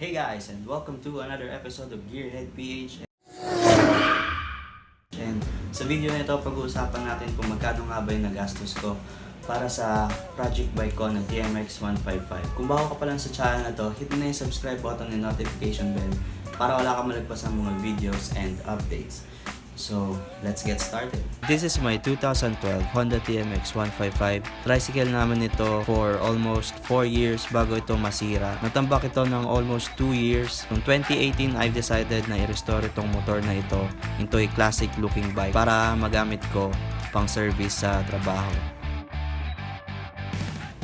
Hey guys, and welcome to another episode of GearHead PH. And sa video na ito, pag-uusapan natin kung magkano nga ba yung nagastos ko para sa project bike ko na TMX 155. Kung bago ka pa lang sa channel na to, hit mo na yung subscribe button and notification bell para wala ka malagpas ng mga videos and updates. So, let's get started. This is my 2012 Honda TMX 155. Tricycle naman ito for almost 4 years bago ito masira. Natambak ito ng almost 2 years. Noong 2018, I've decided na i-restore itong motor na ito into a classic looking bike para magamit ko pang service sa trabaho.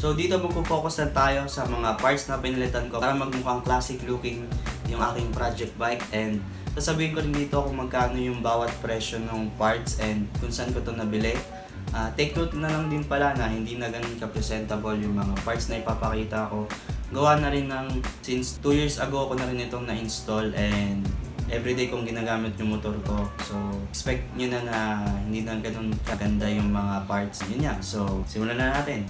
So dito magpo-focus na tayo sa mga parts na pinalitan ko para magmukhang classic looking yung aking project bike, and sasabihin ko rin dito kung magkano yung bawat presyo ng parts and kung saan ko ito nabili. Take note na lang din pala na hindi na ganun ka-presentable yung mga parts na ipapakita ko. Gawa na rin since 2 years ago ko na rin itong na-install, and everyday kong ginagamit yung motor ko. So expect nyo na hindi na ganun kaganda yung mga parts. Yun yan. So simulan na natin.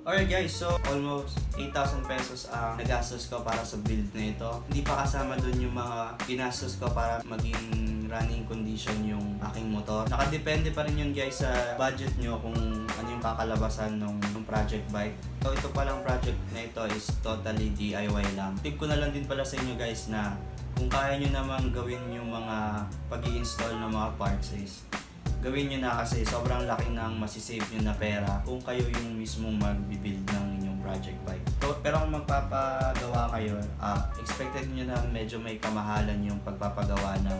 Alright guys, so almost 8,000 pesos ang nagastos ko para sa build na ito. Hindi pa kasama dun yung mga ginastos ko para maging running condition yung aking motor. Nakadepende pa rin yun guys sa budget nyo kung ano yung kakalabasan ng project bike. So ito palang project na ito is totally DIY lang. Tip ko na lang din pala sa inyo guys na kung kaya nyo namang gawin yung mga pag-i-install ng mga parts is gawin nyo na, kasi sobrang laki ng masisave nyo na pera kung kayo yung mismong mag-build ng inyong project bike. So, pero kung magpapagawa kayo, expected nyo na medyo may kamahalan yung pagpapagawa ng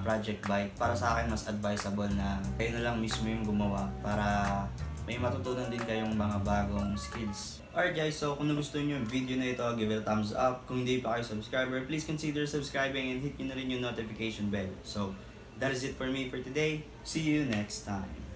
project bike. Para sa akin, mas advisable na kayo na lang mismo yung gumawa para may matutunan din kayong mga bagong skills. Alright guys, so kung nagustuhan nyo yung video na ito, give it a thumbs up. Kung hindi pa kayo subscriber, please consider subscribing and hit nyo na rin yung notification bell. So, that is it for me for today. See you next time.